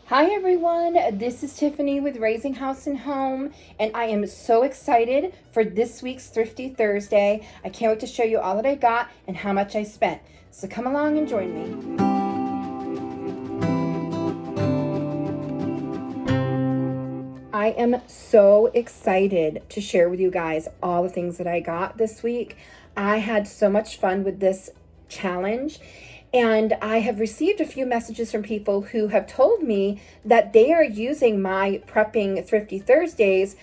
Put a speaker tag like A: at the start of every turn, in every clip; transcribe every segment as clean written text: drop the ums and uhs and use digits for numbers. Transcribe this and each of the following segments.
A: Hi everyone, this is Tiffany with Raising House and Home, and I am so excited for this week's Thrifty Thursday. I can't wait to show you all that I got and how much I spent. So come along and join me. I am so excited to share with you guys all the things that I got this week. I had so much fun with this challenge. And I have received a few messages from people who have told me that they are using my Prepping Thrifty Thursdays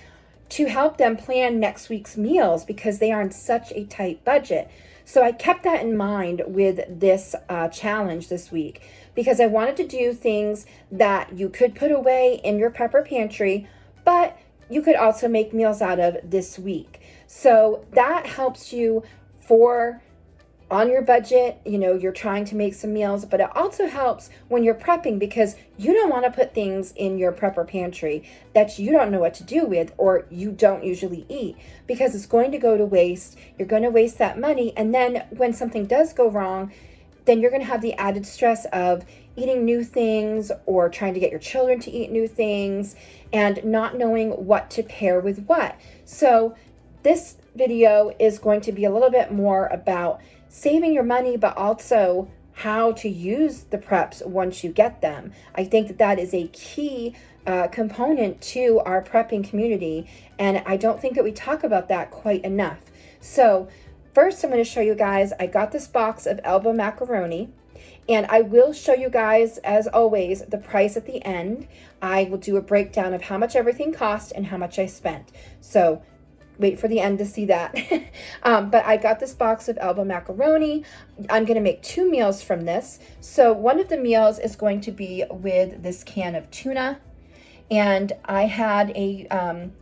A: to help them plan next week's meals because they are on such a tight budget. So I kept that in mind with this challenge this week because I wanted to do things that you could put away in your prepper pantry, but you could also make meals out of this week. So that helps you for on your budget, you're trying to make some meals, but it also helps when you're prepping because you don't want to put things in your prepper pantry that you don't know what to do with or you don't usually eat because it's going to go to waste. You're going to waste that money. And then when something does go wrong, then you're going to have the added stress of eating new things or trying to get your children to eat new things and not knowing what to pair with what. So this video is going to be a little bit more about saving your money, but also how to use the preps once you get them. I think that that is a key component to our prepping community, and I don't think that we talk about that quite enough. So first I'm going to show you guys, I got this box of elbow macaroni, and I will show you guys, as always, the price at the end. I will do a breakdown of how much everything cost and how much I spent. So wait for the end to see that. But I got this box of elbow macaroni. I'm going to make 2 meals from this. So one of the meals is going to be with this can of tuna. And I had a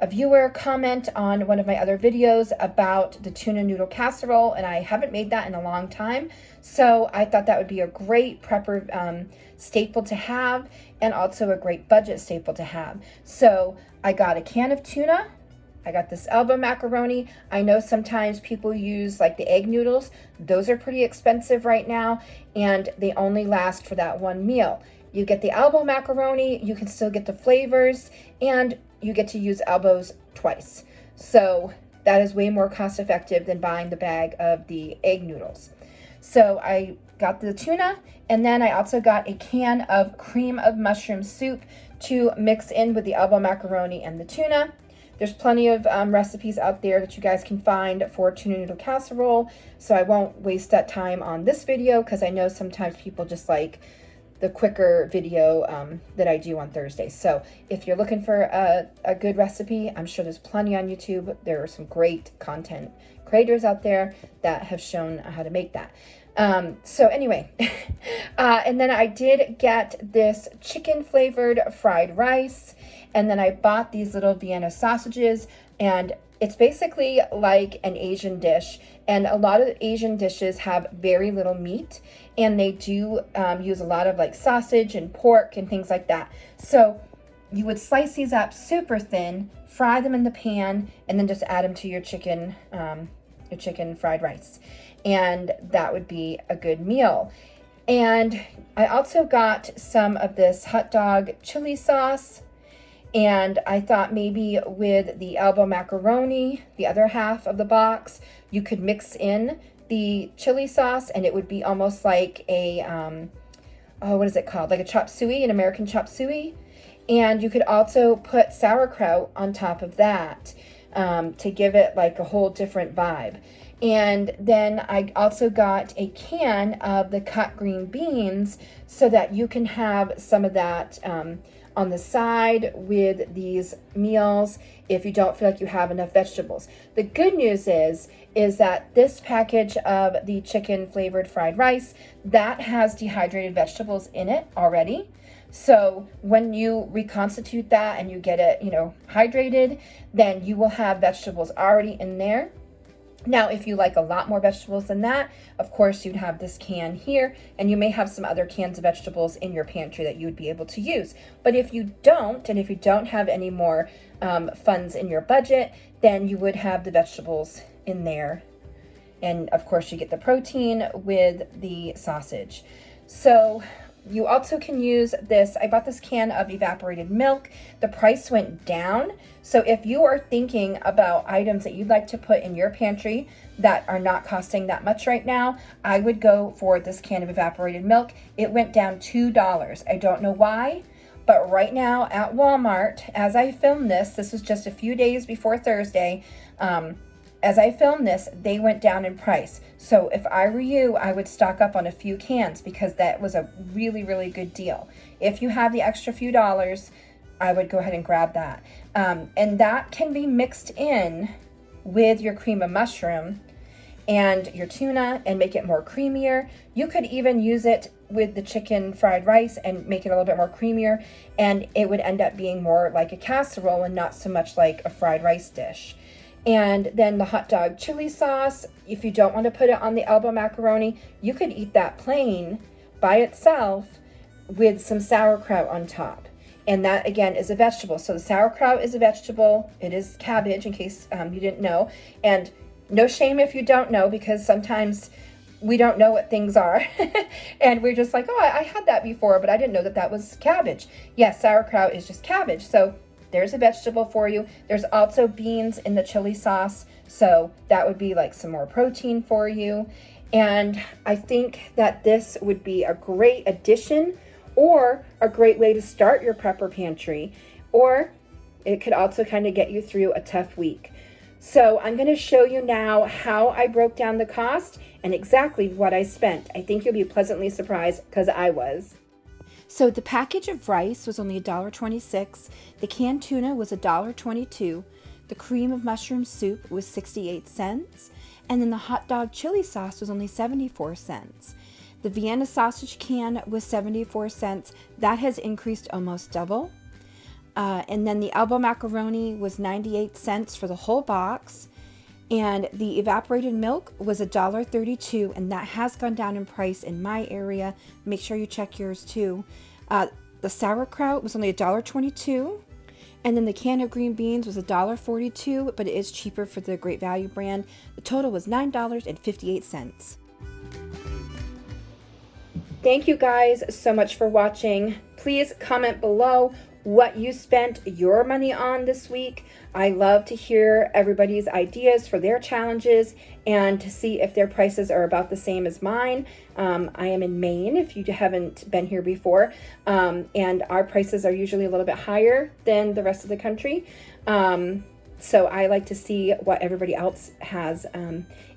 A: viewer comment on one of my other videos about the tuna noodle casserole, and I haven't made that in a long time. So I thought that would be a great prepper staple to have, and also a great budget staple to have. So I got a can of tuna. I got this elbow macaroni. I know sometimes people use like the egg noodles. Those are pretty expensive right now, and they only last for that one meal. You get the elbow macaroni, you can still get the flavors, and you get to use elbows twice. So that is way more cost effective than buying the bag of the egg noodles. So I got the tuna, and then I also got a can of cream of mushroom soup to mix in with the elbow macaroni and the tuna. There's plenty of recipes out there that you guys can find for tuna noodle casserole, so I won't waste that time on this video because I know sometimes people just like the quicker video that I do on Thursday. So if you're looking for a good recipe, I'm sure there's plenty on YouTube. There are some great content creators out there that have shown how to make that. So anyway, and then I did get this chicken flavored fried rice, and then I bought these little Vienna sausages, and it's basically like an Asian dish, and a lot of Asian dishes have very little meat, and they do use a lot of like sausage and pork and things like that. So you would slice these up super thin, fry them in the pan, and then just add them to your chicken fried rice. And that would be a good meal. And I also got some of this hot dog chili sauce. And I thought maybe with the elbow macaroni, the other half of the box, you could mix in the chili sauce and it would be almost like a, what is it called? Like a chop suey, an American chop suey. And you could also put sauerkraut on top of that to give it like a whole different vibe. And then I also got a can of the cut green beans so that you can have some of that on the side with these meals if you don't feel like you have enough vegetables. The good news is that this package of the chicken flavored fried rice, that has dehydrated vegetables in it already. So when you reconstitute that and you get it, hydrated, then you will have vegetables already in there. Now, if you like a lot more vegetables than that, of course, you'd have this can here, and you may have some other cans of vegetables in your pantry that you would be able to use. But if you don't, and if you don't have any more funds in your budget, then you would have the vegetables in there. And of course, you get the protein with the sausage. So You also can use this. I bought this can of evaporated milk. The price went down. So if you are thinking about items that you'd like to put in your pantry that are not costing that much right now, I would go for this can of evaporated milk. It went down $2. I don't know why, but right now at Walmart, as I film this was just a few days before Thursday, as I filmed this, they went down in price. So if I were you, I would stock up on a few cans because that was a really, really good deal. If you have the extra few dollars, I would go ahead and grab that. And that can be mixed in with your cream of mushroom and your tuna and make it more creamier. You could even use it with the chicken fried rice and make it a little bit more creamier, and it would end up being more like a casserole and not so much like a fried rice dish. And then the hot dog chili sauce, if you don't want to put it on the elbow macaroni, you could eat that plain by itself with some sauerkraut on top. And that, again, is a vegetable. So the sauerkraut is a vegetable. It is cabbage, in case you didn't know. And no shame if you don't know, because sometimes we don't know what things are. And we're just like, oh, I had that before, but I didn't know that that was cabbage. Yes, sauerkraut is just cabbage. So there's a vegetable for you. There's also beans in the chili sauce, so that would be like some more protein for you. And I think that this would be a great addition or a great way to start your prepper pantry, or it could also kind of get you through a tough week. So I'm going to show you now how I broke down the cost and exactly what I spent. I think you'll be pleasantly surprised, because I was. So the package of rice was only $1.26, the canned tuna was $1.22, the cream of mushroom soup was 68 cents, and then the hot dog chili sauce was only 74 cents. The Vienna sausage can was 74 cents. That has increased almost double. And then the elbow macaroni was 98 cents for the whole box. And the evaporated milk was $1.32, and that has gone down in price in my area. Make sure you check yours too. The sauerkraut was only $1.22, and then the can of green beans was $1.42, but it is cheaper for the Great Value brand. The total was $9.58. Thank you guys so much for watching. Please comment below what you spent your money on this week. I love to hear everybody's ideas for their challenges and to see if their prices are about the same as mine. I am in Maine, if you haven't been here before, and our prices are usually a little bit higher than the rest of the country. So I like to see what everybody else has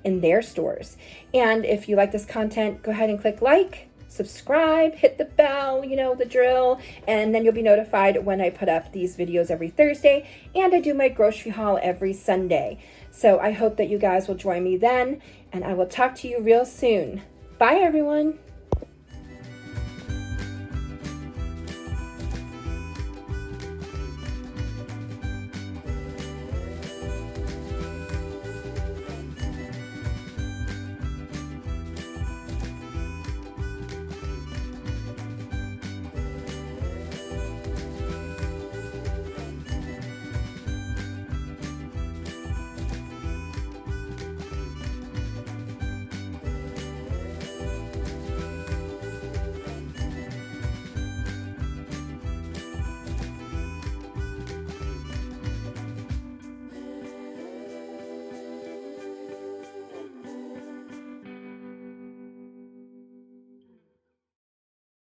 A: in their stores. And if you like this content, go ahead and click like, subscribe, hit the bell, you know the drill, and then you'll be notified when I put up these videos every Thursday, and I do my grocery haul every Sunday. So I hope that you guys will join me then, and I will talk to you real soon. Bye, everyone.